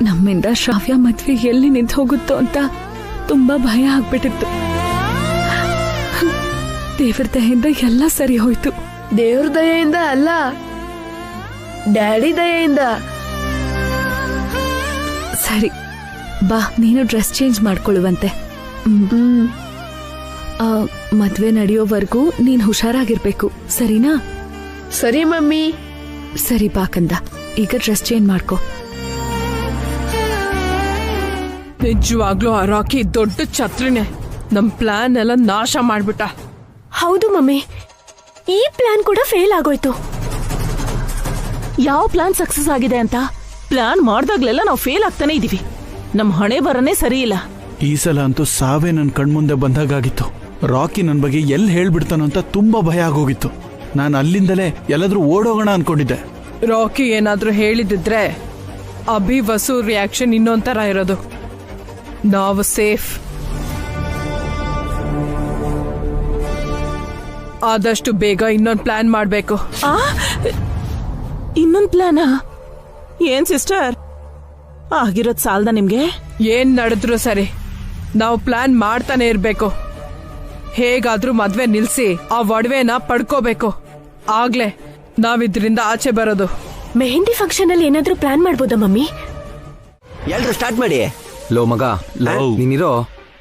ನಮ್ಮಿಂದ ಶ್ರಾವ್ಯ ಮದ್ವೆ ಎಲ್ಲಿ ನಿಂತು ಹೋಗುತ್ತೋ ಅಂತ ತುಂಬಾ ಭಯ ಆಗ್ಬಿಟ್ಟಿತ್ತು. ದೇವ್ರ ದಯೆಯಿಂದ ಎಲ್ಲ ಸರಿ ಹೋಯ್ತು. ದೇವ್ರ ದಯೆಯಿಂದ ಅಲ್ಲ, ಡ್ಯಾಡಿ ದಯೆಯಿಂದ. ಸರಿ ಬಾ, ನೀನು ಡ್ರೆಸ್ ಚೇಂಜ್ ಮಾಡ್ಕೊಳ್ಳುವಂತೆ. ಮದ್ವೆ ನಡೆಯೋವರೆಗೂ ನೀನ್ ಹುಷಾರಾಗಿರ್ಬೇಕು, ಸರಿನಾ? ಸರಿ ಮಮ್ಮಿ. ಸರಿ ಬಾ ಕಂದ, ಈಗ ಡ್ರೆಸ್ ಚೇಂಜ್ ಮಾಡ್ಕೋ. ನಿಜವಾಗ್ಲೂ ಆ ರಾಕಿ ದೊಡ್ಡ ಛತ್ರಿನೇ. ನಮ್ ಪ್ಲಾನ್ ಎಲ್ಲ ನಾಶ ಮಾಡ್ಬಿಟ್ಟ. ಹೌದು ಮಮ್ಮಿ, ಈ ಪ್ಲಾನ್ ಕೂಡ ಫೇಲ್ ಆಗೋಯ್ತು. ಯಾವ ಪ್ಲಾನ್ ಸಕ್ಸಸ್ ಆಗಿದೆ ಅಂತ? ಪ್ಲಾನ್ ಮಾಡ್ದಾಗ್ಲೆಲ್ಲ ನಾವು ಫೇಲ್ ಆಗ್ತಾನೆ ಇದೀವಿ. ನಮ್ ಹಣೆ ಬರನೇ ಸರಿ ಇಲ್ಲ. ಈ ಸಲ ಅಂತೂ ಸಾವೇ ನನ್ ಕಣ್ಮುಂದೆ ಬಂದಾಗಿತ್ತು. ರಾಕಿ ನನ್ ಬಗ್ಗೆ ಎಲ್ಲಿ ಹೇಳ್ಬಿಡ್ತಾನೋ ಅಂತ ತುಂಬಾ ಭಯ ಆಗೋಗಿತ್ತು. ನಾನು ಅಲ್ಲಿಂದಲೇ ಎಲ್ಲಾದ್ರೂ ಓಡೋಗೋಣ ಅನ್ಕೊಂಡಿದ್ದೆ. ರಾಕಿ ಏನಾದ್ರೂ ಹೇಳಿದಿದ್ರೆ ಅಭಿ ವಸು ರಿಯಾಕ್ಷನ್ ಇನ್ನೊಂಥರ ಇರೋದು. ನಾವು ಸೇಫ್. ಆದಷ್ಟು ಬೇಗ ಇನ್ನೊಂದು ಪ್ಲಾನ್ ಮಾಡ್ಬೇಕು. ಇನ್ನೊಂದ್ ಪ್ಲಾನಾ? ಏನ್ ಸಿಸ್ಟರ್, ಆಗಿರೋದ್ ಸಾಲ್ದ ನಿಮ್ಗೆ? ಏನ್ ನಡೆದ್ರು ಸರಿ, ನಾವು ಪ್ಲಾನ್ ಮಾಡ್ತಾನೆ ಇರ್ಬೇಕು. ಹೇಗಾದ್ರೂ ಮದ್ವೆ ನಿಲ್ಸಿ ಆ ಒಡವೆನ ಪಡ್ಕೋಬೇಕು. ಆಗ್ಲೇ ನಾವಿದ್ರಿಂದ ಆಚೆ ಬರೋದು. ಮೆಹಂದಿ ಫಂಕ್ಷನ್ ಅಲ್ಲಿ ಏನಾದ್ರೂ ಪ್ಲಾನ್ ಮಾಡ್ಬೋದಾ ಮಮ್ಮಿ? ಎಲ್ರು ಸ್ಟಾರ್ಟ್ ಮಾಡಿ. ಲೋ ಮಗ, ನೀನಿರೋ,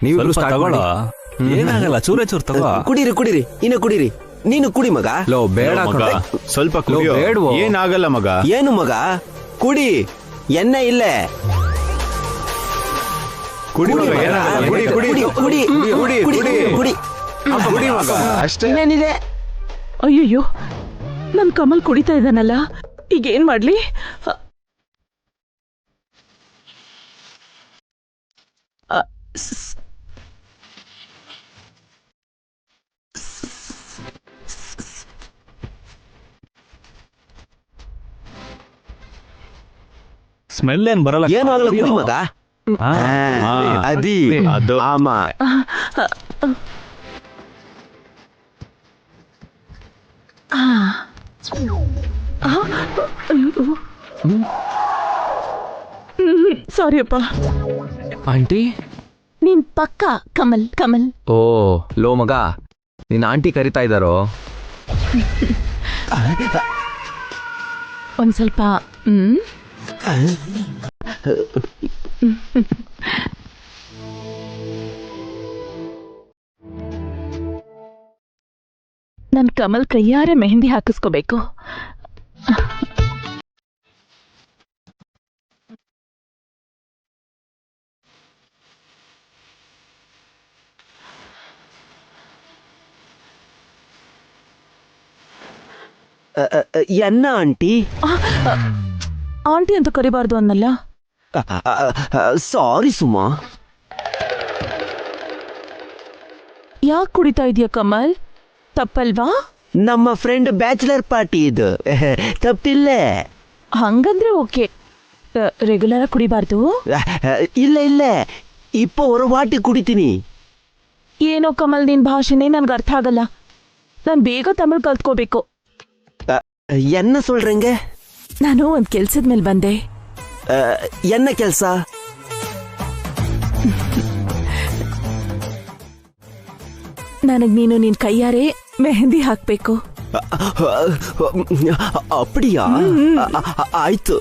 ನೀವು ಸ್ಟಾರ್ಟ್ ಮಾಡಿ. ಏನಾಗಲ್ಲ, ಚೂರೇ ಚೂರ್ ತಗೋ. ಕುಡೀರಿ ಕುಡೀರಿ, ಇನ್ನು ಕುಡೀರಿ. ನೀನು ಕುಡಿ ಮಗ. ಲೋ ಬೇಡ, ಸ್ವಲ್ಪ ಬೇಡವೋ? ಏನಾಗಲ್ಲ ಮಗ. ಏನು ಮಗ, ಕುಡಿ, ಎಣ್ಣೆ ಇಲ್ಲೇ. ಕುಡಿ ಮಗ, ಏನಾಗಲ್ಲ. ಕುಡಿ ಕುಡಿ ಕುಡಿ ಕುಡಿ ಕುಡಿ ಕುಡಿ ಮಗ. ಅಷ್ಟೇ. ಏನಿದೆ? ಅಯ್ಯಯ್ಯೋ, ನನ್ ಕಮಲ್ ಕುಡಿತಾ ಇದ್ದಾನಲ್ಲ, ಈಗ ಏನ್ ಮಾಡ್ಲಿ? ಸ್ಮೆಲ್ ಏನ್ ಬರಲ್ಲ. ಏನು ಆಗಲ್ಲ, ಕುಡಿ ಮಗ. ಅದಿ ಅದು ಆಮ. ಸಾರಿ ಅಪ್ಪ. ಆಂಟಿ? ನೀನ್ ಪಕ್ಕ ಕಮಲ್ ಕಮಲ್. ಓ ಲೋ ಮಗ, ನಿನ್ನ ಆಂಟಿ ಕರಿತಾ ಇದ್ದಾರೋ? ಒಂದ್ ಸ್ವಲ್ಪ ನನ್ ಕಮಲ್ ಕೈಯಾರೆ ಮೆಹಂದಿ ಹಾಕಿಸ್ಕೋಬೇಕು. ಎನ್ನ ಆಂಟಿ? ಆಂಟಿ ಅಂತ ಕರಿಬಾರ್ದು ಅನ್ನಲ್ಲ. ಸಾರಿ ಸುಮಾ. ಯಾಕೆ ಕುಡಿತಾ ಇದೀಯ ಕಮಲ್? ತಪ್ಪಲ್ವಾ? ನಮ್ಮ ಫ್ರೆಂಡ್ ಬ್ಯಾಚುಲರ್ ಪಾರ್ಟಿ ಇದು, ತಪ್ಪಿಲ್ಲೇ. ಹಂಗಂದ್ರೆ ಓಕೆ. ರೆಗ್ಯುಲರ್ ಆಗಿ ಕುಡಿಬಾರ್ದು? ಇಲ್ಲ ಇಲ್ಲ, ஒரு வாட்டி ಕುಡಿತೀನಿ. ಏನೋ ಕಮಲ್, ನಿನ್ ಭಾಷೆನೇ ನನ್ಗೆ ಅರ್ಥ ಆಗಲ್ಲ. ನಾನ್ ಬೇಗ ತಮಿಳ್ ಕಲ್ತ್ಕೋಬೇಕು. ಎನ್ನ சொல்றீங்க? ನಾನು ಒಂದ್ ಕೆಲ್ಸದ ಮೇಲೆ ಬಂದೆ. ಎನ್ನ ಕೆಲ್ಸ? ನನಗ್ ನೀನು ನಿನ್ ಕೈಯಾರೆ ಮೆಹಂದಿ ಹಾಕ್ಬೇಕು. ಅಪ್ಪಡಿಯಾ? ಆಯ್ತು.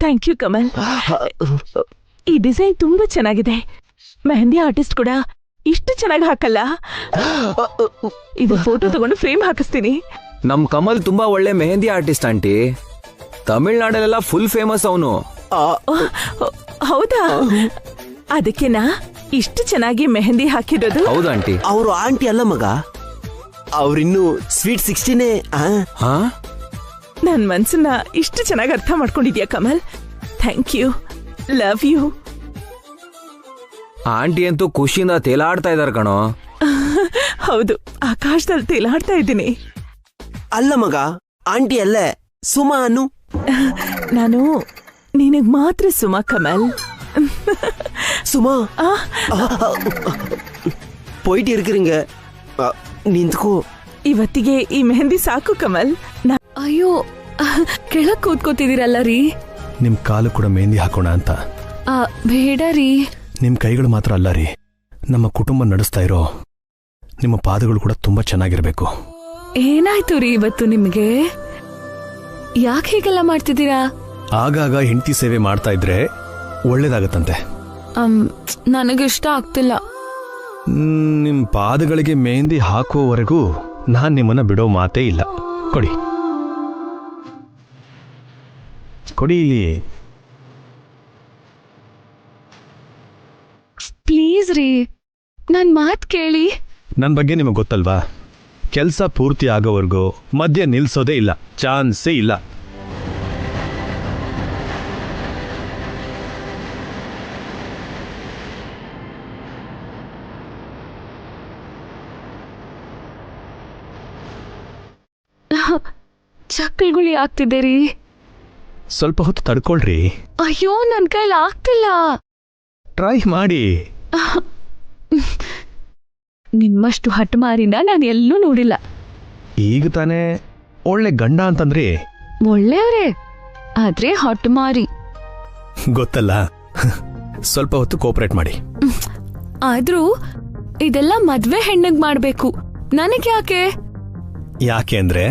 Thank you Kamal. ಈ ಡಿಸೈನ್ ತುಂಬಾ ಚೆನ್ನಾಗಿದೆ. ಮೆಹಂದಿ ಆರ್ಟಿಸ್ಟ್ ಕೂಡ ಇಷ್ಟು ಚೆನ್ನಾಗಿ ಹಾಕಲ್ಲ. ಇದು ಫೋಟೋ ತಗೊಂಡು ಫ್ರೇಮ್ ಹಾಕಿಸ್ತೀನಿ. ನಮ್ ಕಮಲ್ ತುಂಬಾ ಒಳ್ಳೆ ಮೆಹಂದಿ ಆರ್ಟಿಸ್ಟ್ ಆಂಟಿ. ತಮಿಳ್ನಾಡಲ್ಲೆಲ್ಲ ಫುಲ್ ಫೇಮಸ್ ಅವನು. ಹೌದಾ? ಅದಕ್ಕೆನಾ ಇಷ್ಟು ಚೆನ್ನಾಗಿ ಮೆಹಂದಿ ಹಾಕಿರೋದು? ಹೌದು ಆಂಟಿ. ಅವರು ಆಂಟಿ ಅಲ್ಲ ಮಗ, ಅವ್ರಿನ್ನು ಸ್ವೀಟ್ 16ನೇ. ಹಾ, ನನ್ ಮನ್ಸನ್ನ ಇಷ್ಟು ಚೆನ್ನಾಗಿ ಅರ್ಥ ಮಾಡ್ಕೊಂಡಿದ್ಯಾ Kamal. Thank you, love you. Aunty ಅಂತೂ ಖುಷಿಯಿಂದ ತೇಲಾಡ್ತಾ ಇದಾರೆ ಕಣೋ. ಹೌದು, ಆಕಾಶದಲ್ಲಿ ತೇಲಾಡ್ತಾ ಇದ್ದೀನಿ. ಅಲ್ಲ ಮಗ, ಆಂಟಿ ಅಲ್ಲೇ ಸುಮಾ ಅನ್ನು. ನಾನು ನಿನಗ್ ಮಾತ್ರ ಸುಮಾ ಕಮಲ್. சும்மா போயிட்டு இருக்கிறீங்க, ನಿಂತ್ಕೋ. ಇವತ್ತಿಗೆ ಈ ಮೆಹಂದಿ ಸಾಕು ಕಮಲ್. ಅಯ್ಯೋ, ಕೆಳಗ್ ಕೂತ್ಕೋತಿದ್ದೀರಲ್ಲ ರೀ. ನಿಮ್ ಕಾಲು ಕೂಡ ಮೆಹಂದಿ ಹಾಕೋಣ ಅಂತ. ಬೇಡ ರೀ. ನಿಮ್ ಕೈಗಳು ಮಾತ್ರ ಅಲ್ಲ ರೀ, ನಮ್ಮ ಕುಟುಂಬ ನಡೆಸ್ತಾ ಇರೋ ನಿಮ್ಮ ಪಾದಗಳು ಕೂಡ ತುಂಬಾ ಚೆನ್ನಾಗಿರ್ಬೇಕು. ಏನಾಯ್ತು ರೀ ಇವತ್ತು ನಿಮ್ಗೆ? ಯಾಕೆ ಹೀಗೆಲ್ಲ ಮಾಡ್ತಿದ್ದೀರಾ? ಆಗಾಗ ಹೆಂಡತಿ ಸೇವೆ ಮಾಡ್ತಾ ಇದ್ರೆ ಒಳ್ಳೇದಾಗತ್ತಂತೆ. ನನಗಿಷ್ಟ ಆಗ್ತಿಲ್ಲ. ನಿಮ್ ಪಾದಗಳಿಗೆ ಮೆಹಂದಿ ಹಾಕುವವರೆಗೂ ನಾನ್ ನಿಮ್ಮನ್ನ ಬಿಡೋ ಮಾತೇ ಇಲ್ಲ. ಕೊಡಿ ಕೊಡಿ ಇಲ್ಲಿ. ಪ್ಲೀಸ್ ರೀ, ನನ್ ಮಾತ್ ಕೇಳಿ. ನನ್ ಬಗ್ಗೆ ನಿಮಗೆ ಗೊತ್ತಲ್ವಾ, ಕೆಲಸ ಪೂರ್ತಿ ಆಗೋವರೆಗೂ ಮಧ್ಯೆ ನಿಲ್ಸೋದೇ ಇಲ್ಲ, ಚಾನ್ಸೇ ಇಲ್ಲ. ಚಕ್ಕಳ್ಗುಳಿ ಆಗ್ತಿದೆ ರೀ. ಸ್ವಲ್ಪ ಹೊತ್ತು ತಡ್ಕೊಳ್ರಿ. ಅಯ್ಯೋ, ನನ್ ಕೈಲಿ ಆಗ್ತಿಲ್ಲ. ಟ್ರೈ ಮಾಡಿ. ನಿಮ್ಮಷ್ಟು ಹಠಮಾರಿನ ನಾನು ಎಲ್ಲೂ ನೋಡಿಲ್ಲ. ಈಗ ತಾನೇ ಒಳ್ಳೆ ಗಂಡ ಅಂತಂದ್ರಿ. ಒಳ್ಳೆಯವ್ರೆ, ಆದ್ರೆ ಹಠಮಾರಿ. ಗೊತ್ತಲ್ಲ, ಸ್ವಲ್ಪ ಹೊತ್ತು ಕೋಪರೇಟ್ ಮಾಡಿ. ಆದ್ರೂ ಇದೆಲ್ಲ ಮದ್ವೆ ಹೆಣ್ಣಿಗ್ ಮಾಡ್ಬೇಕು, ನನಗ್ ಯಾಕೆ? ಯಾಕೆ ಅಂದ್ರೆ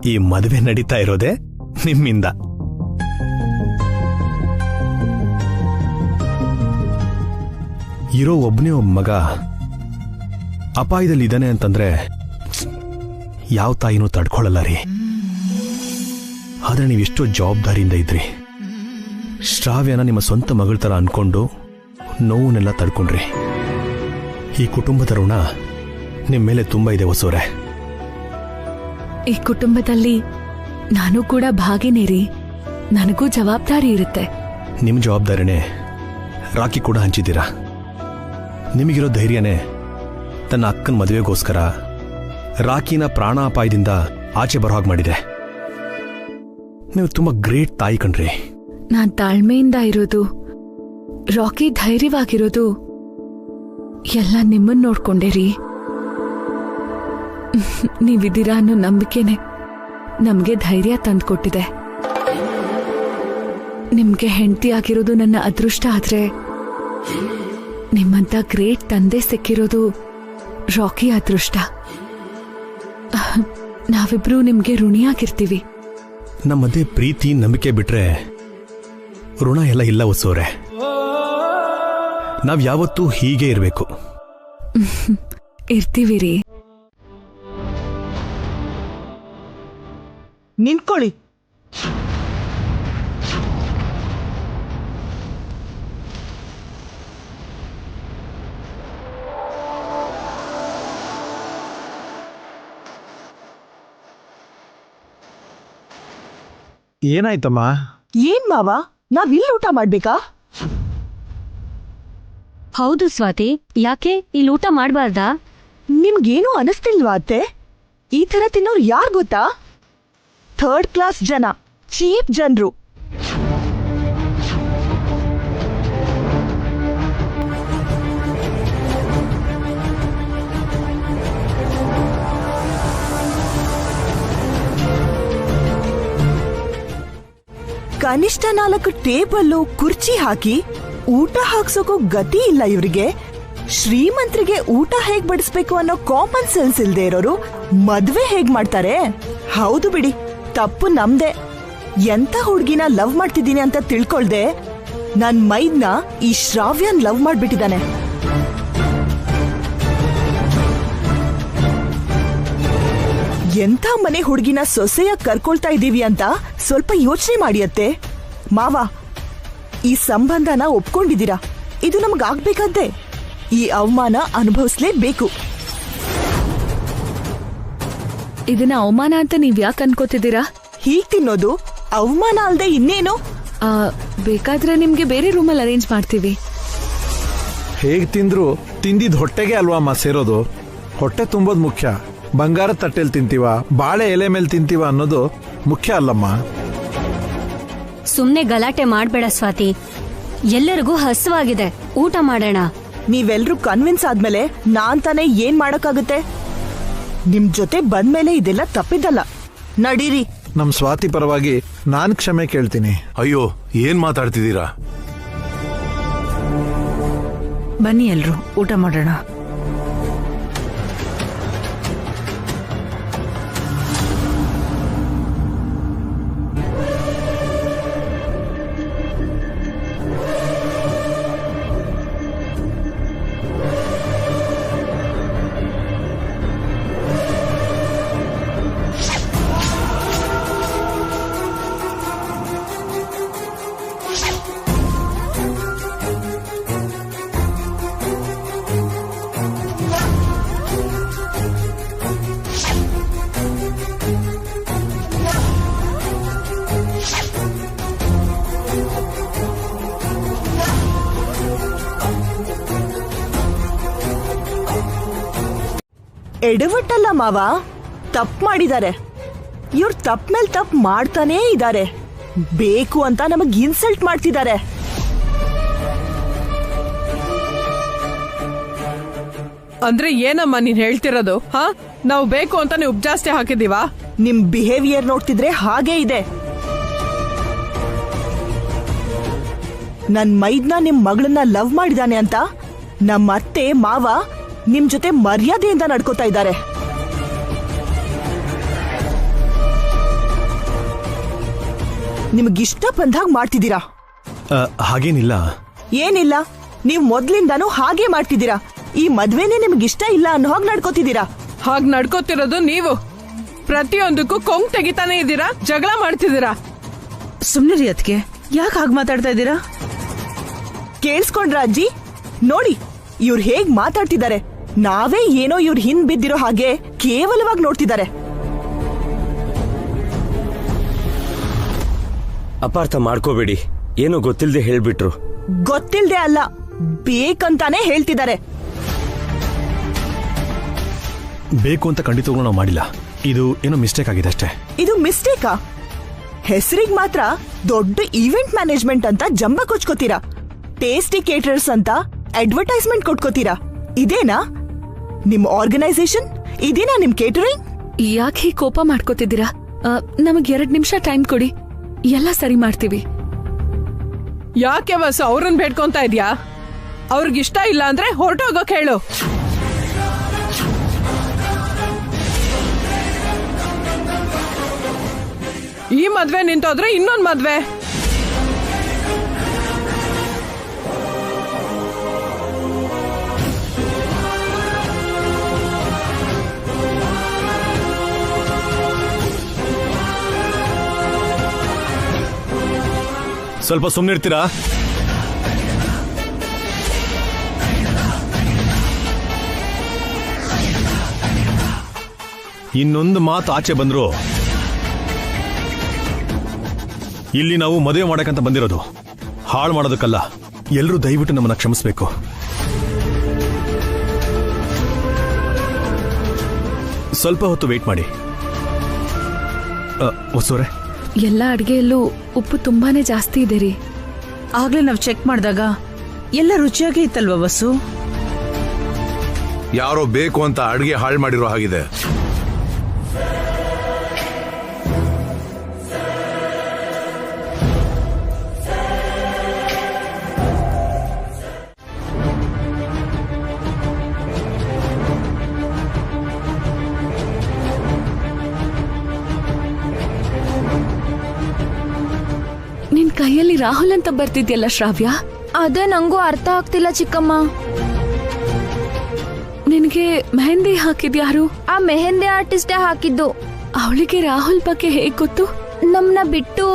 ಈ ಮದುವೆ ನಡೀತಾ ಇರೋದೇ ನಿಮ್ಮಿಂದ. ಇರೋ ಒಬ್ಬನೇ ಒಬ್ಬ ಮಗ ಅಪಾಯದಲ್ಲಿ ಇದ್ದಾನೆ ಅಂತಂದ್ರೆ ಯಾವ ತಾಯಿನೂ ತಡ್ಕೊಳ್ಳಲ್ಲ ರೀ. ಆದ್ರೆ ನೀವೆಷ್ಟೋ ಜವಾಬ್ದಾರಿಯಿಂದ ಇದ್ರಿ. ಶ್ರಾವ್ಯನ ನಿಮ್ಮ ಸ್ವಂತ ಮಗಳ ತರ ಅನ್ಕೊಂಡು ನೋವನ್ನೆಲ್ಲ ತಡ್ಕೊಂಡ್ರಿ. ಈ ಕುಟುಂಬದ ಋಣ ನಿಮ್ ಮೇಲೆ ತುಂಬಾ ಇದೆ ಹೊಸೋರೆ. ಈ ಕುಟುಂಬದಲ್ಲಿ ನಾನು ಕೂಡ ಭಾಗಿನೇ ರೀ. ನನಗೂ ಜವಾಬ್ದಾರಿ ಇರುತ್ತೆ. ನಿಮ್ ಜವಾಬ್ದಾರಿನೇ ರಾಖಿ ಕೂಡ ಹಂಚಿದ್ದೀರಾ. ನಿಮಗಿರೋ ಧೈರ್ಯನೇ ತನ್ನ ಅಕ್ಕನ ಮದುವೆಗೋಸ್ಕರ ರಾಖಿನ ಪ್ರಾಣಾಪಾಯದಿಂದ ಆಚೆ ಬರೋ ಹಾಗೆ ಮಾಡಿದೆ. ನೀವು ತುಂಬಾ ಗ್ರೇಟ್ ತಾಯಿ ಕಣ್ರಿ. ನಾನ್ ತಾಳ್ಮೆಯಿಂದ ಇರೋದು, ರಾಕಿ ಧೈರ್ಯವಾಗಿರೋದು ಎಲ್ಲ ನಿಮ್ಮನ್ನ ನೋಡ್ಕೊಂಡೆ ರೀ. ನೀವಿದ್ದೀರಾ ಅನ್ನೋ ನಂಬಿಕೆನೆ ನಮ್ಗೆ ಧೈರ್ಯ ತಂದ್ಕೊಟ್ಟಿದೆ. ನಿಮ್ಗೆ ಹೆಂಡತಿ ಆಗಿರೋದು ನನ್ನ ಅದೃಷ್ಟ ಆದ್ರೆ, ನಿಮ್ಮಂತ ಗ್ರೇಟ್ ತಂದೆ ಸಿಕ್ಕಿರೋದು ರಾಕಿ ಅದೃಷ್ಟ. ನಾವಿಬ್ರು ನಿಮ್ಗೆ ಋಣಿಯಾಗಿರ್ತೀವಿ. ನಮ್ಮ ಮಧ್ಯೆ ಪ್ರೀತಿ ನಂಬಿಕೆ ಬಿಟ್ರೆ ಋಣ ಎಲ್ಲ ಇಲ್ಲ ಹೊಸೋರೆ. ನಾವ್ ಯಾವತ್ತೂ ಹೀಗೆ ಇರಬೇಕು. ಇರ್ತೀವಿ ರೀ. ನಿಂತ್ಕೊಳ್ಳಿ. ಏನಾಯ್ತಮ್ಮ? ಏನ್ ಮಾವ, ನಾವ್ ಇಲ್ಲಿ ಊಟ ಮಾಡ್ಬೇಕಾ? ಹೌದು ಸ್ವಾತಿ, ಯಾಕೆ ಇಲ್ಲಿ ಊಟ ಮಾಡಬಾರ್ದಾ? ನಿಮ್ಗೇನು ಅನಿಸ್ತಿಲ್ವಾ ಅತ್ತೆ? ಈ ತರ ತಿನ್ನೋರು ಯಾರು ಗೊತ್ತಾ? 3rd ಕ್ಲಾಸ್ ಜನ, ಚೀಪ್ ಜನರು. ಕನಿಷ್ಠ 4 ಟೇಬಲ್ಲು ಕುರ್ಚಿ ಹಾಕಿ ಊಟ ಹಾಕ್ಸೋಕೋ ಗತಿ ಇಲ್ಲ ಇವ್ರಿಗೆ. ಶ್ರೀಮಂತರಿಗೆ ಊಟ ಹೇಗ್ ಬಡಿಸ್ಬೇಕು ಅನ್ನೋ ಕಾಮನ್ ಸೆನ್ಸ್ ಇಲ್ದೇ ಇರೋರು ಮದ್ವೆ ಹೇಗ್ ಮಾಡ್ತಾರೆ? ಹೌದು ಬಿಡಿ, ತಪ್ಪು ನಮ್ದೆ. ಎಂತ ಹುಡ್ಗಿನ ಲವ್ ಮಾಡ್ತಿದ್ದೀನಿ ಅಂತ ತಿಳ್ಕೊಳ್ದೆ ನನ್ ಮೈದ್ನ ಈ ಶ್ರಾವ್ಯನ್ ಲವ್ ಮಾಡ್ಬಿಟ್ಟಿದ್ದಾನೆ. ಎಂಥ ಮನೆ ಹುಡುಗಿನ ಸೊಸೆಯ ಕರ್ಕೊಳ್ತಾ ಇದೀವಿ ಅಂತ ಸ್ವಲ್ಪ ಯೋಚನೆ ಮಾಡಿಯತ್ತೆ. ಮಾವ, ಈ ಸಂಬಂಧನ ಒಪ್ಕೊಂಡಿದ್ದೀರಾ, ಇದು ನಮಗಾಗ್ಬೇಕಾದ್ದೆ. ಈ ಅವಮಾನ ಅನುಭವಿಸ್ಲೇಬೇಕು. ಇದನ್ನ ಅವಮಾನ ಅಂತ ನೀವ್ ಯಾಕೆ ಅನ್ಕೋತಿದ್ದೀರಾ? ಹೀಗ್ ತಿನ್ನೋದು ಅವಮಾನ ಅಲ್ದೆ ಇನ್ನೇನು? ಬೇಕಾದ್ರೆ ನಿಮ್ಗೆ ಬೇರೆ ರೂಮಲ್ಲಿ ಅರೇಂಜ್ ಮಾಡ್ತೀವಿ. ಹೇಗ್ ತಿಂದ್ರು ತಿಂದಿದ್ ಹೊಟ್ಟೆಗೆ ಅಲ್ವಮ್ಮ ಸೇರೋದು. ಹೊಟ್ಟೆ ತುಂಬೋದು ಮುಖ್ಯ. ಬಂಗಾರ ತಟ್ಟೆಲ್ ತಿಂತೀವ, ಬಾಳೆ ಎಲೆ ಮೇಲೆ ತಿಂತೀವ ಅನ್ನೋದು ಮುಖ್ಯ ಅಲ್ಲಮ್ಮ. ಸುಮ್ನೆ ಗಲಾಟೆ ಮಾಡ್ಬೇಡ ಸ್ವಾತಿ. ಎಲ್ಲರಿಗೂ ಹಸುವಾಗಿದೆ, ಊಟ ಮಾಡೋಣ. ನೀವೆಲ್ರೂ ಕನ್ವಿನ್ಸ್ ಆದ್ಮೇಲೆ ನಾನ್ ತಾನೇ ಏನ್ ಮಾಡಕ್ಕಾಗುತ್ತೆ? ನಿಮ್ ಜೊತೆ ಬಂದ್ಮೇಲೆ ಇದೆಲ್ಲ ತಪ್ಪಿದ್ದಲ್ಲ. ನಡೀರಿ. ನಮ್ ಸ್ವಾತಿ ಪರವಾಗಿ ನಾನ್ ಕ್ಷಮೆ ಕೇಳ್ತೀನಿ. ಅಯ್ಯೋ, ಏನ್ ಮಾತಾಡ್ತಿದ್ದೀರಾ? ಬನ್ನಿ ಎಲ್ರು ಊಟ ಮಾಡೋಣ. ಎಡವಟ್ಟಲ್ಲ ಮಾವ, ತಪ್ಪು ಮಾಡಿದ್ದಾರೆ. ಇವ್ರು ತಪ್ಪ ಮೇಲೆ ತಪ್ಪು ಮಾಡ್ತಾನೇ ಇದ್ದಾರೆ. ಬೇಕು ಅಂತ ನಮಗ್ ಇನ್ಸಲ್ಟ್ ಮಾಡ್ತಿದ್ದಾರೆ. ಅಂದ್ರೆ ಏನಮ್ಮ ನೀನ್ ಹೇಳ್ತಿರೋದು? ನಾವು ಬೇಕು ಅಂತ ನೀವು ಜಾಸ್ತಿ ಹಾಕಿದೀವಾ? ನಿಮ್ ಬಿಹೇವಿಯರ್ ನೋಡ್ತಿದ್ರೆ ಹಾಗೇ ಇದೆ. ನನ್ ಮೈದ್ನ ನಿಮ್ ಮಗಳನ್ನ ಲವ್ ಮಾಡಿದಾನೆ ಅಂತ ನಮ್ಮ ಅತ್ತೆ ಮಾವ ನಿಮ್ ಜೊತೆ ಮರ್ಯಾದೆಯಿಂದ ನಡ್ಕೋತಾ ಇದ್ದಾರೆ. ನಿಮಗಿಷ್ಟ ಬಂದಾಗ ಮಾಡ್ತಿದ್ದೀರಾ. ಹಾಗೇನಿಲ್ಲ. ಏನಿಲ್ಲ, ನೀವ್ ಮೊದ್ಲಿಂದಾನು ಹಾಗೆ ಮಾಡ್ತಿದ್ದೀರಾ. ಈ ಮದ್ವೆನೇ ನಿಮ್ಗಿಷ್ಟ ಇಲ್ಲ ಅನ್ನೋ ಹಾಗೆ ನಡ್ಕೋತಿದ್ದೀರಾ. ಹಾಗ್ ನಡ್ಕೋತಿರೋದು ನೀವು. ಪ್ರತಿಯೊಂದಕ್ಕೂ ಕೊಂಗ್ ತೆಗಿತಾನೆ ಇದ್ದೀರಾ, ಜಗಳ ಮಾಡ್ತಿದ್ದೀರಾ. ಸುಮ್ನಿರಿ ಅದಕ್ಕೆ, ಯಾಕೆ ಹಾಗೆ ಮಾತಾಡ್ತಾ ಇದ್ದೀರಾ? ಕೇಳಿಸ್ಕೊಂಡ್ರ ಅಜ್ಜಿ? ನೋಡಿ ಇವ್ರು ಹೇಗ್ ಮಾತಾಡ್ತಿದ್ದಾರೆ. ನಾವೇ ಏನೋ ಇವ್ರ ಹಿಂದ್ ಬಿದ್ದಿರೋ ಹಾಗೆ ಕೇವಲವಾಗಿ ನೋಡ್ತಿದ್ದಾರೆ. ಅಪಾರ್ಥ ಮಾಡ್ಕೋಬೇಡಿ, ಏನೋ ಗೊತ್ತಿಲ್ಲದೆ ಹೇಳ್ಬಿಟ್ರು. ಗೊತ್ತಿಲ್ದೆ ಅಲ್ಲ, ಬೇಕಂತಾನೆ ಹೇಳ್ತಿದ್ದಾರೆ. ಬೇಕು ಅಂತ ಖಂಡಿತವಾಗ್ಲೂ ನಾವು ಮಾಡಿಲ್ಲ. ಇದು ಏನೋ ಮಿಸ್ಟೇಕ್ ಆಗಿದೆ ಅಷ್ಟೇ. ಇದು ಮಿಸ್ಟೇಕಾ? ಹೆಸರಿಗೆ ಮಾತ್ರ ದೊಡ್ಡ ಈವೆಂಟ್ ಮ್ಯಾನೇಜ್ಮೆಂಟ್ ಅಂತ ಜಂಬ ಕೊಚ್ಕೋತೀರಾ. ಟೇಸ್ಟಿ ಕೇಟರರ್ಸ್ ಅಂತ ಅಡ್ವರ್ಟೈಸ್ಮೆಂಟ್ ಕೊಟ್ಕೋತೀರಾ. ಇದೇನಾ ನಿಮ್ ಆರ್ಗನೈಸೇಷನ್? ಇದೇನಾ ನಿಮ್ ಕೇಟರಿಂಗ್? ಯಾಕೆ ಕೋಪ ಮಾಡ್ಕೋತಿದ್ದೀರಾ? ನಮಗ್ 2 ನಿಮಿಷ ಟೈಮ್ ಕೊಡಿ, ಎಲ್ಲ ಸರಿ ಮಾಡ್ತೀವಿ. ಯಾಕೆ ವಸು ಅವ್ರನ್ನ ಬೇಡ್ಕೊಂತ ಇದ್ಯಾ? ಅವ್ರಿಗಿಷ್ಟ ಇಲ್ಲ ಅಂದ್ರೆ ಹೊರಟೋಗೋಕ್ ಹೇಳು. ಈ ಮದ್ವೆ ನಿಂತೋದ್ರೆ ಇನ್ನೊಂದ್ ಮದ್ವೆ. ಸ್ವಲ್ಪ ಸುಮ್ಮನಿರ್ತೀರಾ? ಇನ್ನೊಂದು ಮಾತು ಆಚೆ ಬಂದ್ರು ಇಲ್ಲಿ ನಾವು ಮದುವೆ ಮಾಡಕ್ಕಂತ ಬಂದಿರೋದು, ಹಾಳು ಮಾಡೋದಕ್ಕಲ್ಲ. ಎಲ್ಲರೂ ದಯವಿಟ್ಟು ನಮ್ಮನ್ನ ಕ್ಷಮಿಸಬೇಕು. ಸ್ವಲ್ಪ ಹೊತ್ತು ವೇಟ್ ಮಾಡಿ. ಹೊಸೋರೆ, ಎಲ್ಲ ಅಡ್ಗೆಯಲ್ಲೂ ಉಪ್ಪು ತುಂಬಾನೇ ಜಾಸ್ತಿ ಇದೆ ರೀ. ಆಗ್ಲೇ ನಾವು ಚೆಕ್ ಮಾಡಿದಾಗ ಎಲ್ಲ ರುಚಿಯಾಗಿ ಇತ್ತಲ್ವ ವಸು? ಯಾರೋ ಬೇಕು ಅಂತ ಅಡ್ಗೆ ಹಾಳು ಮಾಡಿರೋ ಹಾಗಿದೆ. ನಿನ್ ಕೈಯಲ್ಲಿ ರಾಹುಲ್ ಅಂತ ಬರ್ತಿದ್ಯಲ್ಲ ಶ್ರಾವ್ಯ? ಅದೇ ನಂಗೂ ಅರ್ಥ ಆಗ್ತಿಲ್ಲ ಚಿಕ್ಕಮ್ಮ. ನಿನಗೆ ಮೆಹಂದಿ ಹಾಕಿದ್ಯಾರು? ಆ ಮೆಹಂದಿ ಆರ್ಟಿಸ್ಟೇ ಹಾಕಿದ್ದು. ಅವಳಿಗೆ ರಾಹುಲ್ ಬಗ್ಗೆ ಹೇಗ್ ಗೊತ್ತು? ನಮ್ನ ಬಿಟ್ಟು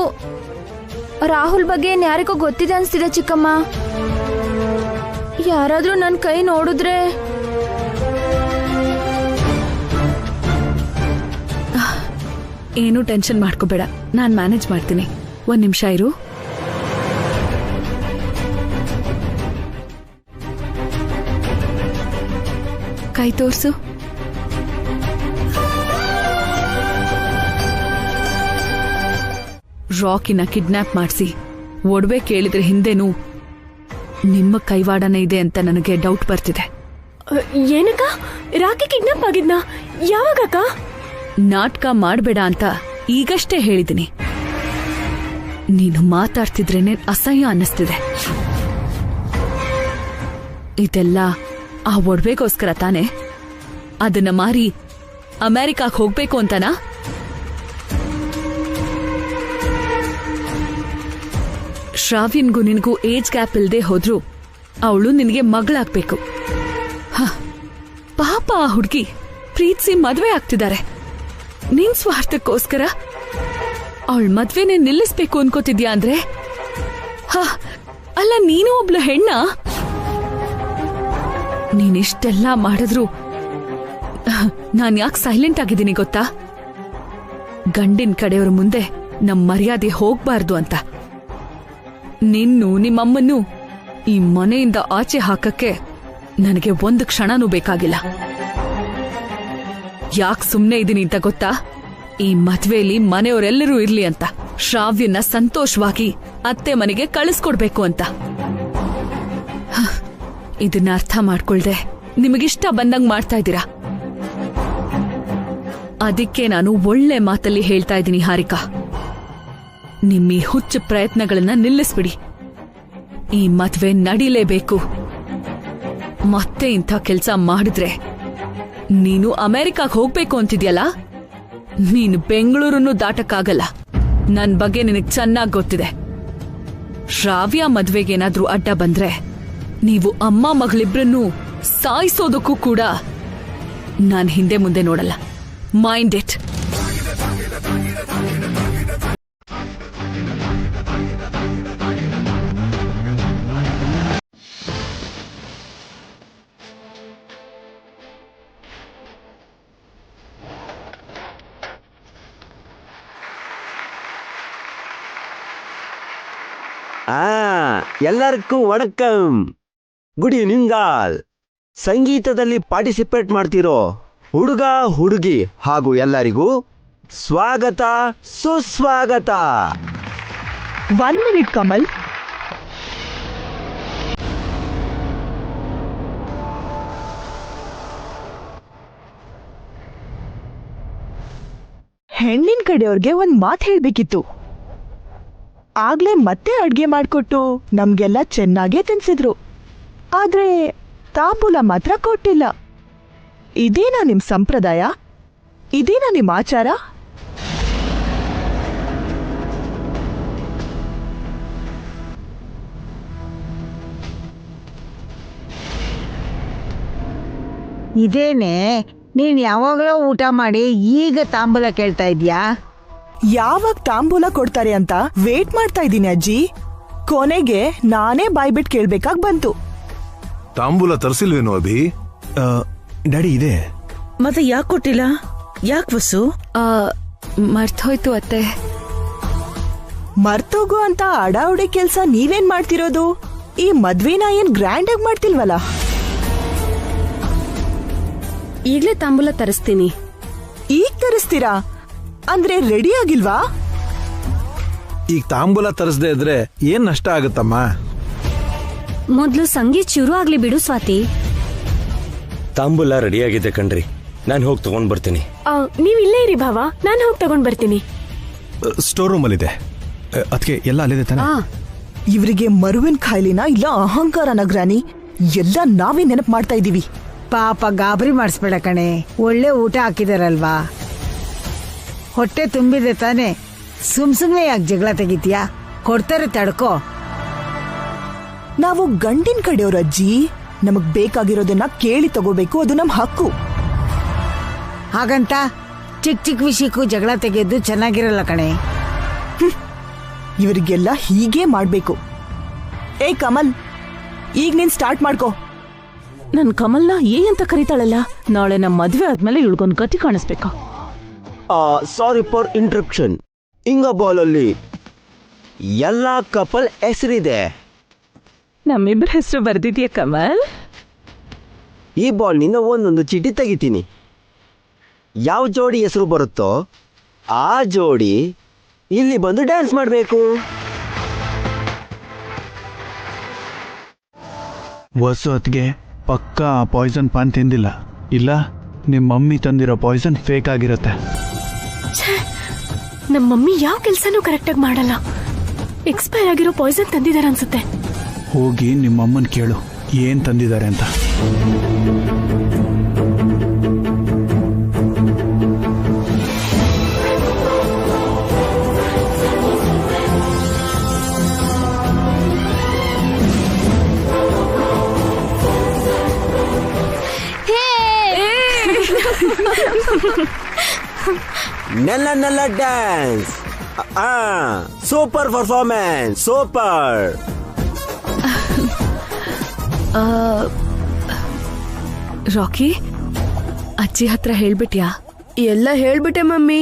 ರಾಹುಲ್ ಬಗ್ಗೆ ಯಾರಿಗೋ ಗೊತ್ತಿದೆ ಅನ್ಸ್ತಿದೆ ಚಿಕ್ಕಮ್ಮ. ಯಾರಾದ್ರೂ ನನ್ ಕೈ ನೋಡಿದ್ರೆ. ಏನು ಟೆನ್ಷನ್ ಮಾಡ್ಕೋಬೇಡ, ನಾನ್ ಮ್ಯಾನೇಜ್ ಮಾಡ್ತೀನಿ. 1 ನಿಮಿಷ ಇರು. ಕೈ ತೋರ್ಸು. ರಾಕಿನ ಕಿಡ್ನಾಪ್ ಮಾಡಿಸಿ ಒಡವೆ ಕೇಳಿದ್ರೆ ಹಿಂದೆನೂ ನಿಮ್ಮ ಕೈವಾಡನೇ ಇದೆ ಅಂತ ನನಗೆ ಡೌಟ್ ಬರ್ತಿದೆ. ಏನಕ್ಕ? ರಾಕಿ ಕಿಡ್ನಾಪ್ ಆಗಿದ್ನಾ? ಯಾವಾಗಕ್ಕ? ನಾಟಕ ಮಾಡಬೇಡ ಅಂತ ಈಗಷ್ಟೇ ಹೇಳಿದ್ದೀನಿ. ನೀನು ಮಾತಾಡ್ತಿದ್ರೇನೆ ಅಸಹ್ಯ ಅನ್ನಿಸ್ತಿದೆ. ಇದೆಲ್ಲ ಆ ಒಡವೆಗೋಸ್ಕರ ತಾನೆ? ಅದನ್ನ ಮಾರಿ ಅಮೆರಿಕಾಕ್ ಹೋಗ್ಬೇಕು ಅಂತನಾ? ಶ್ರಾವ್ಯನ್ಗೂ ನಿನಗೂ ಏಜ್ ಗ್ಯಾಪ್ ಇಲ್ದೆ ಹೋದ್ರು ಅವಳು ನಿನಗೆ ಮಗಳಾಗ್ಬೇಕು. ಪಾಪ ಆ ಹುಡುಗಿ ಪ್ರೀತಿಸಿ ಮದ್ವೆ ಆಗ್ತಿದ್ದಾರೆ. ನಿನ್ ಸ್ವಾರ್ಥಕ್ಕೋಸ್ಕರ ಅವಳ ಮದ್ವೆನೆ ನಿಲ್ಲಿಸ್ಬೇಕು ಅನ್ಕೋತಿದ್ಯಾ ಅಂದ್ರೆ? ಅಲ್ಲ, ನೀನು ಒಬ್ಳು ಹೆಣ್ಣ. ನೀನಿಷ್ಟೆಲ್ಲ ಮಾಡಿದ್ರು ನಾನ್ ಯಾಕೆ ಸೈಲೆಂಟ್ ಆಗಿದ್ದೀನಿ ಗೊತ್ತಾ? ಗಂಡಿನ ಕಡೆಯವ್ರ ಮುಂದೆ ನಮ್ ಮರ್ಯಾದೆ ಹೋಗ್ಬಾರ್ದು ಅಂತ. ನಿನ್ನೂ ನಿಮ್ಮಮ್ಮನ್ನೂ ಈ ಮನೆಯಿಂದ ಆಚೆ ಹಾಕಕ್ಕೆ ನನಗೆ 1 ಕ್ಷಣನೂ ಬೇಕಾಗಿಲ್ಲ. ಯಾಕೆ ಸುಮ್ನೆ ಇದೀನಿ ಅಂತ ಗೊತ್ತಾ? ಈ ಮದ್ವೆಲಿ ಮನೆಯವರೆಲ್ಲರೂ ಇರ್ಲಿ ಅಂತ. ಶ್ರಾವ್ಯನ ಸಂತೋಷವಾಗಿ ಅತ್ತೆ ಮನೆಗೆ ಕಳಿಸ್ಕೊಡ್ಬೇಕು ಅಂತ. ಇದನ್ನ ಅರ್ಥ ಮಾಡ್ಕೊಳ್ದೆ ನಿಮಗಿಷ್ಟ ಬಂದಂಗ್ ಮಾಡ್ತಾ ಇದ್ದೀರಾ. ಅದಕ್ಕೆ ನಾನು ಒಳ್ಳೆ ಮಾತಲ್ಲಿ ಹೇಳ್ತಾ ಇದ್ದೀನಿ ಹಾರಿಕಾ, ನಿಮ್ಮಿ ಹುಚ್ಚು ಪ್ರಯತ್ನಗಳನ್ನ ನಿಲ್ಲಿಸ್ಬಿಡಿ. ಈ ಮದ್ವೆ ನಡೀಲೇಬೇಕು. ಮತ್ತೆ ಇಂಥ ಕೆಲ್ಸ ಮಾಡಿದ್ರೆ ನೀನು ಅಮೆರಿಕಾಗ್ ಹೋಗ್ಬೇಕು ಅಂತಿದ್ಯಲ್ಲ, ನೀನು ಬೆಂಗಳೂರನ್ನು ದಾಟಕ್ಕಾಗಲ್ಲ. ನನ್ ಬಗ್ಗೆ ನಿನಗ್ ಚೆನ್ನಾಗ್ ಗೊತ್ತಿದೆ. ಶ್ರಾವ್ಯ ಮದ್ವೆಗೇನಾದ್ರೂ ಅಡ್ಡ ಬಂದ್ರೆ ನೀವು ಅಮ್ಮ ಮಗಳಿಬ್ರನ್ನೂ ಸಾಯಿಸೋದಕ್ಕೂ ಕೂಡ ನಾನ್ ಹಿಂದೆ ಮುಂದೆ ನೋಡಲ್ಲ. Mind it. ಎಲ್ಲರಿಗೂ ವಣಕಂ, ಗುಡ್ ಈವ್ನಿಂಗ್ ಆಲ್. ಸಂಗೀತದಲ್ಲಿ ಪಾರ್ಟಿಸಿಪೇಟ್ ಮಾಡ್ತಿರೋ ಹುಡುಗ ಹುಡುಗಿ ಹಾಗೂ ಎಲ್ಲರಿಗೂ ಸ್ವಾಗತ ಸುಸ್ವಾಗತ. 1 ಮಿನಿಟ್ ಕಮಲ್. ಹೆಣ್ಣಿನ ಕಡೆಯವ್ರಿಗೆ ಒಂದ್ ಮಾತು ಹೇಳ್ಬೇಕಿತ್ತು. ಆಗ್ಲೇ ಮತ್ತೆ ಅಡ್ಗೆ ಮಾಡ್ಕೊಟ್ಟು ನಮ್ಗೆಲ್ಲ ಚೆನ್ನಾಗೇ ತಿನ್ಸಿದ್ರು. ಆದ್ರೆ ತಾಂಬೂಲ ಮಾತ್ರ ಕೊಟ್ಟಿಲ್ಲ. ಇದೇನಾ ನಿಮ್ ಸಂಪ್ರದಾಯ? ಇದೇನಾ ನಿಮ್ ಆಚಾರ? ಇದೇನೆ ನೀನ್ ಯಾವಾಗಲೂ ಊಟ ಮಾಡಿ ಈಗ ತಾಂಬೂಲ ಕೇಳ್ತಾ ಇದ್ಯಾ? ಯಾವಾಗ ತಾಂಬೂಲ ಕೊಡ್ತಾರೆ ಅಂತ ವೇಟ್ ಮಾಡ್ತಾ ಇದ್ದೀನಿ ಅಜ್ಜಿ. ಕೊನೆಗೆ ನಾನೇ ಬಾಯ್ಬಿಟ್ ಕೇಳ್ಬೇಕಾಗ್ ಬಂತು. ತಾಂಬೂಲ ತರಿಸಿಲ್ವೇನು ಅಭಿ? ಡ್ಯಾಡಿ ಇದೆ. ಮತ್ತೆ ಯಾಕೆ ಕೊಟ್ಟಿಲ್ಲ? ಯಾಕೆ ವಸು? ಮರ್ತೋಯ್ತು ಅತ್ತೆ. ಮರ್ತೋಗು ಅಂತ ಅಡಾವಡಿ ಕೆಲ್ಸ ನೀವೇನ್ ಮಾಡ್ತಿರೋದು? ಈ ಮದ್ವೆನ ಏನ್ ಗ್ರ್ಯಾಂಡ್ ಆಗಿ ಮಾಡ್ತಿಲ್ವಲ್ಲ? ಈಗ್ಲೇ ತಾಂಬೂಲ ತರಿಸ್ತೀನಿ. ಈಗ ತರಿಸ್ತೀರಾ? ಅಂದ್ರೆ ರೆಡಿ ಆಗಿಲ್ವಾ? ಈಗ ತಾಂಬೂಲ ತರಿಸದೇ ಇದ್ರೆ ಏನ್ ನಷ್ಟ ಆಗುತ್ತಮ್ಮ? ಮೊದ್ಲು ಸಂಗೀತ್ ಶುರು ಆಗ್ಲಿ ಬಿಡು ಸ್ವಾತಿ. ತಾಂಬೂಲ ರೆಡಿಯಾಗಿದೆ ಕಣ್ರಿ, ನಾನು ಹೋಗಿ ತಗೊಂಡ್ ಬರ್ತೀನಿ. ನೀವ್ ಇಲ್ಲೇ ಇರಿ ಭಾವ, ನಾನು ಹೋಗಿ ತಗೊಂಡ್ ಬರ್ತೀನಿ. ಸ್ಟೋರ್ ರೂಮ್ ಅಲ್ಲಿ ಇದೆ. ಅದಕ್ಕೆ ಎಲ್ಲ ಅಲ್ಲಿದೆ ತಾನೆ? ಇವರಿಗೆ ಮರುವಿನ ಖಾಯಿಲಿನ ಇಲ್ಲ ಅಹಂಕಾರನ ಗ್ರಾನಿ? ಎಲ್ಲ ನಾವೇ ನೆನಪು ಮಾಡ್ತಾ ಇದೀವಿ. ಪಾಪ ಗಾಬರಿ ಮಾಡಿಸ್ಬೇಡ ಕಣೆ, ಒಳ್ಳೆ ಊಟ ಹಾಕಿದಾರಲ್ವಾ, ಹೊಟ್ಟೆ ತುಂಬಿದೆ ತಾನೆ. ಸುಮ್ನೆ ಯಾಕೆ ಜಗಳ ತೆಗಿತೀಯಾ? ಕೊಡ್ತಾರೆ ತಡ್ಕೋ. ನಾವು ಗಂಡಿನ ಕಡೆಯವ್ರ ಅಜ್ಜಿ, ನಮಗ್ ಬೇಕಾಗಿರೋದನ್ನ ಕೇಳಿ ತಗೋಬೇಕು, ಅದು ನಮ್ ಹಕ್ಕು. ಹಾಗಂತ ಚಿಕ್ಕ ಚಿಕ್ಕ ವಿಷಯಕ್ಕೂ ಜಗಳ ತೆಗೆಯೋದು ಚೆನ್ನಾಗಿರಲ್ಲ ಕಣೆ. ಇವರಿಗೆಲ್ಲ ಹೀಗೆ ಮಾಡ್ಬೇಕು. ಏ ಕಮಲ್, ಈಗ ನೀನ್ ಸ್ಟಾರ್ಟ್ ಮಾಡ್ಕೋ. ನನ್ ಕಮಲ್ನ ಏ ಅಂತ ಕರೀತಾಳಲ್ಲ, ನಾಳೆ ನಮ್ ಮದ್ವೆ ಆದ್ಮೇಲೆ ಇಳ್ಗೊಂದ್ ಗತಿ ಕಾಣಿಸ್ಬೇಕಾ? Sorry for interruption. ಇಂಗ ಬಾಲಲ್ಲಿ ಎಲ್ಲ ಕಪಲ್ ಹೆಸರಿದೆ. ನಮ್ಮಿಬ್ಬರ ಹೆಸರು ಬರ್ದಿದ್ಯಾ ಕಮಲ್? ಈ ಬಾಲ್ನಿಂದ ಒಂದೊಂದು ಚೀಟಿ ತೆಗಿತೀನಿ. ಯಾವ ಜೋಡಿ ಹೆಸರು ಬರುತ್ತೋ ಆ ಜೋಡಿ ಇಲ್ಲಿ ಬಂದು ಡ್ಯಾನ್ಸ್ ಮಾಡಬೇಕು. ವಸು ಅತ್ಗೆ ಪಕ್ಕ ಪಾಯ್ಸನ್ ಪಾನ್ ತಿಂದಿಲ್ಲ. ಇಲ್ಲ, ನಿಮ್ಮ ಮಮ್ಮಿ ತಂದಿರೋ ಪಾಯ್ಸನ್ ಫೇಕ್ ಆಗಿರುತ್ತೆ. ನಮ್ಮ ಮಮ್ಮಿ ಯಾವ ಕೆಲ್ಸನೂ ಕರೆಕ್ಟಾಗಿ ಮಾಡಲ್ಲ. ಎಕ್ಸ್ಪೈರ್ ಆಗಿರೋ ಪಾಯ್ಸನ್ ತಂದಿದ್ದಾರೆ ಅನ್ಸುತ್ತೆ. ಹೋಗಿ ನಿಮ್ಮಮ್ಮನ್ ಕೇಳು ಏನ್ ತಂದಿದ್ದಾರೆ ಅಂತ. ನೆಲ್ಲ ನೆಲ್ಲ dance. Super performance, super. Rocky, ಅಜ್ಜಿ ಹತ್ರ ಹೇಳ್ಬಿಟ್ಯಾ? ಎಲ್ಲ ಹೇಳ್ಬಿಟ್ಟೆ ಮಮ್ಮಿ.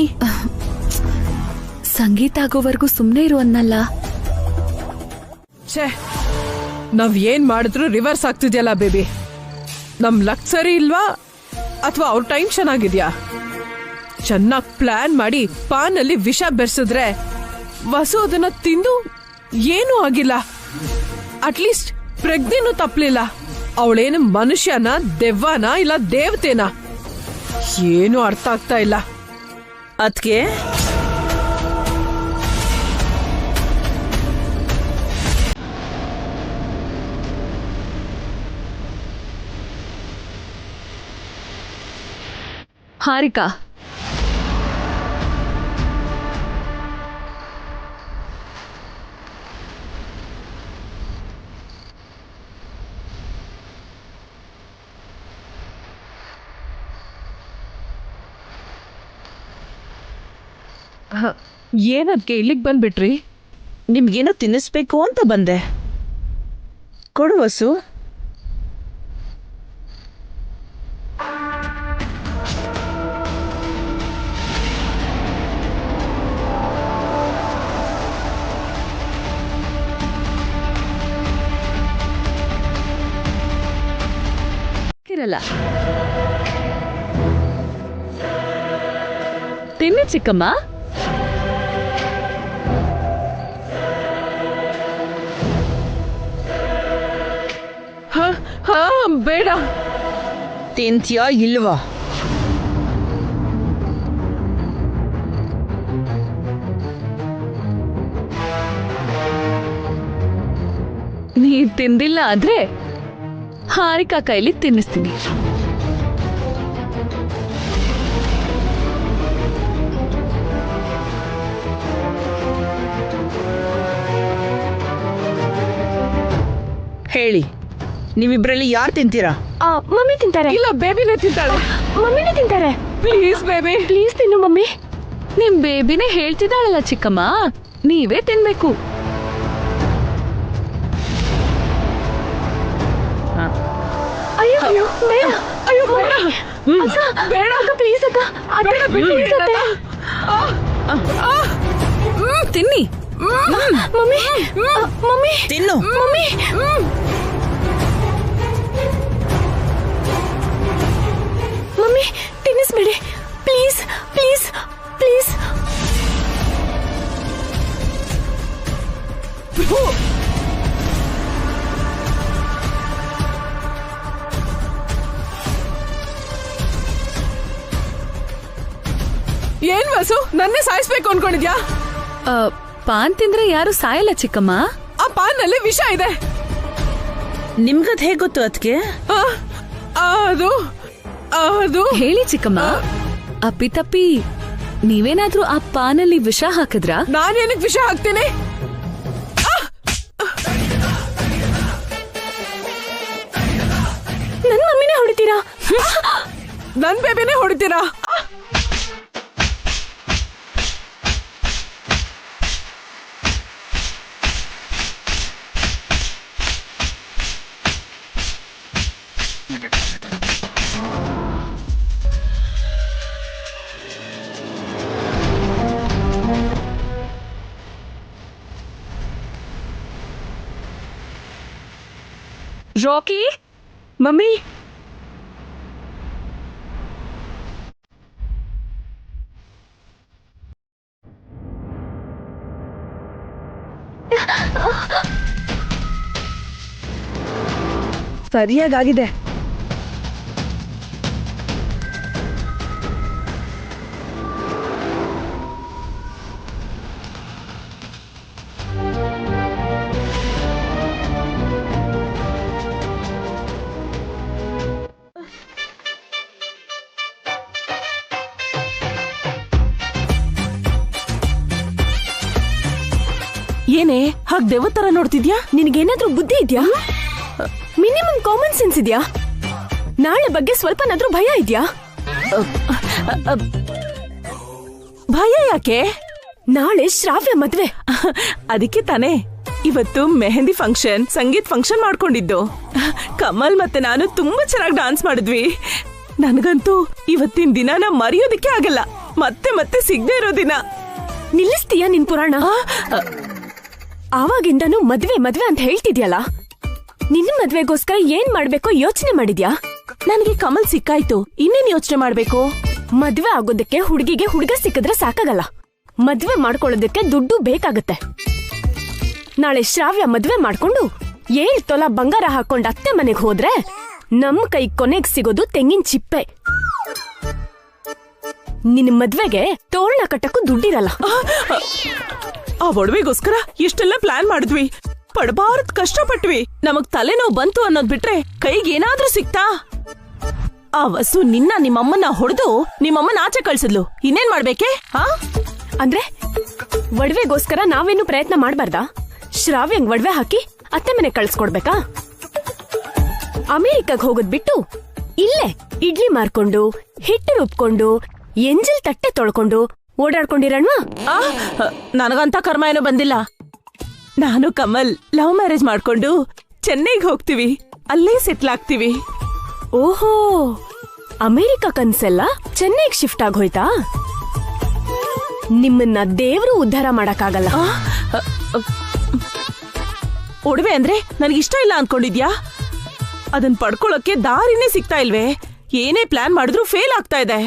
ಸಂಗೀತ ಆಗೋವರೆಗೂ ಸುಮ್ನೆ ಇರು ಅನ್ನಲ್ಲ. ಛೇ, ನಾವ್ ಏನ್ ಮಾಡಿದ್ರು ರಿವರ್ಸ್ ಆಗ್ತಿದ್ಯಲ್ಲ ಬೇಬಿ. ನಮ್ ಲಕ್ ಸರಿ ಇಲ್ವಾ ಅಥವಾ ಅವ್ರ ಟೈಮ್ ಚೆನ್ನಾಗಿದ್ಯಾ? ಚೆನ್ನಾಗಿ ಪ್ಲಾನ್ ಮಾಡಿ ಪಾನಲ್ಲಿ ವಿಷ ಬೆರೆಸಿದ್ರೆ ವಸು ಅದನ್ನ ತಿಂದು ಏನೂ ಆಗಿಲ್ಲ. ಅಟ್ಲೀಸ್ಟ್ ಪ್ರಜ್ಞೆನೂ ತಪ್ಪಲಿಲ್ಲ. ಅವಳೇನು ಮನುಷ್ಯನ, ದೆವ್ವನ ಇಲ್ಲ ದೇವತೆನಾ? ಏನು ಅರ್ಥ ಆಗ್ತಾ ಇಲ್ಲ. ಅದ್ಕೆ ಹಾರಿಕಾ, ಏನದ್ಕೆ ಇಲ್ಲಿಗೆ ಬಂದ್ಬಿಟ್ರಿ? ನಿಮ್ಗೇನೋ ತಿನ್ನಿಸ್ಬೇಕು ಅಂತ ಬಂದೆ. ಕೊಡು ವಸು. ಇರಲ್ಲ, ತಿನ್ನಿ ಚಿಕ್ಕಮ್ಮ. ಬೇಡ. ತಿಂತ್ಯಾ ಇಲ್ವಾ? ನೀವ್ ತಿಂದಿಲ್ಲ ಆದ್ರೆ ಹಾರಿಕಾ ಕೈಲಿ ತಿನ್ನಿಸ್ತೀನಿ. ಹೇಳಿ, ನೀವಿಬ್ರಲ್ಲಿ ಯಾರು ತಿಂತೀರಾ? ಮಮ್ಮಿ ತಿಂತಾರೆ. ಇಲ್ಲ, ಬೇಬಿನೇ ತಿಂತಾಳೆ. ಮಮ್ಮಿನೇ ತಿಂತಾರೆ. ಪ್ಲೀಸ್ ಬೇಬಿ, ಪ್ಲೀಸ್ ತಿನ್ನು ಮಮ್ಮಿ. ನಿಮ್ ಬೇಬಿನೇ ಹೇಳ್ತಿದ್ದಾಳಲ್ಲ ಚಿಕ್ಕಮ್ಮ, ನೀವೇ ತಿನ್ಬೇಕು. ಅಯ್ಯೋ ಅಯ್ಯೋ ಬೇಡ. ಅಯ್ಯೋ ಬೇಡ. ಬೇಡ ಅಕ್ಕ, ಪ್ಲೀಸ್ ಅಕ್ಕ. ತಿನ್ನಿ ಮಮ್ಮಿ. ಮಮ್ಮಿ ತಿನ್ನು. ಮಮ್ಮಿ. ಮಮ್ಮಿ ತಿನ್ನಿಸ್ಬೇಡಿ ಪ್ಲೀಸ್ ಪ್ಲೀಸ್ ಪ್ಲೀಸ್. ಏನ್ ವಸು, ನನ್ನೇ ಸಾಯಿಸ್ಬೇಕು ಅನ್ಕೊಂಡಿದ್ಯಾ? ಪಾನ್ ತಿಂದ್ರೆ ಯಾರು ಸಾಯಲ್ಲ ಚಿಕ್ಕಮ್ಮ. ಆ ಪಾನ್ ನಲ್ಲಿ ವಿಷ ಇದೆ. ನಿಮ್ಗದ್ ಹೇಗ್ ಗೊತ್ತು ಅದ್ಕೆ? ಅದು ಹೇಳಿ ಚಿಕ್ಕಮ್ಮ, ಅಪ್ಪಿತಪ್ಪಿ ನೀವೇನಾದ್ರೂ ಆ ಪಾನಲ್ಲಿ ವಿಷ ಹಾಕಿದ್ರಾ? ನಾನೇನಕ್ ವಿಷ ಹಾಕ್ತೇನೆ? ಹೊಡಿತೀರಾ? ನನ್ ಬೇಬಿನೇ ಹೊಡಿತೀರಾ? ರಾಕಿ, ಮಮ್ಮಿ, ಸರಿಯಾಗಿದೆ. ಏನೇ ಹಾಗೆ ದೇವ ತರ ನೋಡ್ತಿದ್ಯಾ? ನಿನಗೇನಾದ್ರೂ ಬುದ್ಧಿ ಇದ್ಯಾ? ಮಿನಿಮಮ್ ಕಾಮನ್ ಸೆನ್ಸ್ ಇದ್ಯಾ? ನಾಳೆ ಬಗ್ಗೆ ಸ್ವಲ್ಪನಾದ್ರೂ ಭಯ ಇದ್ಯಾ? ಭಯ ಯಾಕೆ? ನಾಳೆ ಶ್ರಾವ್ಯ ಮದ್ವೆ. ಅದಕ್ಕೆ ತಾನೇ ಇವತ್ತು ಮೆಹಂದಿ ಫಂಕ್ಷನ್, ಸಂಗೀತ್ ಫಂಕ್ಷನ್ ಮಾಡ್ಕೊಂಡಿದ್ದು. ಕಮಲ್ ಮತ್ತೆ ನಾನು ತುಂಬಾ ಚೆನ್ನಾಗಿ ಡಾನ್ಸ್ ಮಾಡಿದ್ವಿ. ನನಗಂತೂ ಇವತ್ತಿನ ದಿನ ಮರೆಯೋದಕ್ಕೆ ಆಗಲ್ಲ. ಮತ್ತೆ ಮತ್ತೆ ಸಿಗದೆ ಇರೋ ದಿನ. ನಿಲ್ಲಿಸ್ತೀಯಾ ನಿನ್ ಪುರಾಣ? ಆವಾಗಿಂದನೂ ಮದ್ವೆ ಮದ್ವೆ ಅಂತ ಹೇಳ್ತಿದ್ಯಲ್ಲ, ನಿನ್ನ ಮದ್ವೆಗೋಸ್ಕರ ಏನ್ ಮಾಡ್ಬೇಕೋ ಯೋಚನೆ ಮಾಡಿದ್ಯಾ? ನನಗೆ ಕಮಲ್ ಸಿಕ್ಕಾಯ್ತು, ಇನ್ನೇನ್ ಯೋಚನೆ ಮಾಡ್ಬೇಕು? ಮದ್ವೆ ಆಗೋದಕ್ಕೆ ಹುಡುಗಿಗೆ ಹುಡುಗ ಸಿಕ್ಕಿದ್ರೆ ಸಾಕಾಗಲ್ಲ, ಮದ್ವೆ ಮಾಡ್ಕೊಳ್ಳೋದಕ್ಕೆ ದುಡ್ಡು ಬೇಕಾಗತ್ತೆ. ನಾಳೆ ಶ್ರಾವ್ಯ ಮದ್ವೆ ಮಾಡ್ಕೊಂಡು 7 ತೊಲ ಬಂಗಾರ ಹಾಕೊಂಡ್ ಅತ್ತೆ ಮನೆಗ್ ಹೋದ್ರೆ ನಮ್ ಕೈ ಕೊನೆಗ್ ಸಿಗೋದು ತೆಂಗಿನ ಚಿಪ್ಪೆ. ನಿನ್ ಮದ್ವೆಗೆ ತೋರಣ ಕಟ್ಟಕ್ಕೂ ದುಡ್ಡಿರಲ್ಲ. ಆ ಒಡವೆಗೋಸ್ಕರ ಇಷ್ಟೆಲ್ಲ ಪ್ಲಾನ್ ಮಾಡಿದ್ವಿ, ಪಡಬಾರದ್ ಕಷ್ಟಪಟ್ವಿ. ನಮಗ್ ತಲೆನೋವು ಬಂತು ಅನ್ನೋದ್ ಬಿಟ್ರೆ ಕೈಗೇನಾದ್ರೂ ಸಿಕ್ತಾ? ಆ ವಸು ನಿಮ್ಮಮ್ಮನ ಹೊಡೆದು ನಿಮ್ಮಮ್ಮನ ಆಚೆ ಕಳ್ಸಿದ್ಲು. ಇನ್ನೇನ್ ಮಾಡ್ಬೇಕೆ? ಅಂದ್ರೆ ಒಡವೆಗೋಸ್ಕರ ನಾವೇನು ಪ್ರಯತ್ನ ಮಾಡ್ಬಾರ್ದಾ? ಶ್ರಾವ್ಯಂಗ್ ಒಡವೆ ಹಾಕಿ ಅತ್ತೆ ಮನೆ ಕಳ್ಸ್ಕೊಡ್ಬೇಕಾ? ಅಮೆರಿಕಾಗ್ ಹೋಗೋದ್ ಬಿಟ್ಟು ಇಲ್ಲೇ ಇಡ್ಲಿ ಮಾರ್ಕೊಂಡು, ಹಿಟ್ಟು ರುಬ್ಕೊಂಡು, ಎಂಜಲ್ ತಟ್ಟೆ ತೊಳ್ಕೊಂಡು ಓಡಾಡ್ಕೊಂಡಿರಣ್ವಾ? ನನಗಂತ ಕರ್ಮ ಏನೋ ಬಂದಿಲ್ಲ. ನಾನು ಕಮಲ್ ಲವ್ ಮ್ಯಾರೇಜ್ ಮಾಡ್ಕೊಂಡು ಚೆನ್ನೈಗೆ ಹೋಗ್ತೀವಿ, ಅಲ್ಲೇ ಸೆಟ್ಲ್ ಆಗ್ತೀವಿ. ಓಹೋ, ಅಮೆರಿಕ ಕನ್ಸೆಲ್ಲ ಚೆನ್ನೈಗೆ ಶಿಫ್ಟ್ ಆಗೋಯ್ತಾ? ನಿಮ್ಮನ್ನ ದೇವ್ರು ಉದ್ಧಾರ ಮಾಡಕ್ಕಾಗಲ್ಲ. ಒಡವೆ ಅಂದ್ರೆ ನನಗಿಷ್ಟ ಇಲ್ಲ ಅನ್ಕೊಂಡಿದ್ಯಾ? ಅದನ್ ಪಡ್ಕೊಳಕ್ಕೆ ದಾರಿನೇ ಸಿಗ್ತಾ ಇಲ್ವೇ? ಏನೇ ಪ್ಲಾನ್ ಮಾಡಿದ್ರು ಫೇಲ್ ಆಗ್ತಾ ಇದೆ.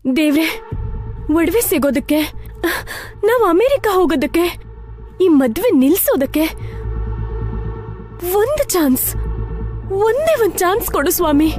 ದೇವ್ರೆ, ಒಡವೆ ಸಿಗೋದಕ್ಕೆ, ನಾವು ಅಮೆರಿಕ ಹೋಗೋದಕ್ಕೆ, ಈ ಮದ್ವೆ ನಿಲ್ಸೋದಕ್ಕೆ ಒಂದೇ ಒಂದು ಚಾನ್ಸ್ ಕೊಡು ಸ್ವಾಮಿ.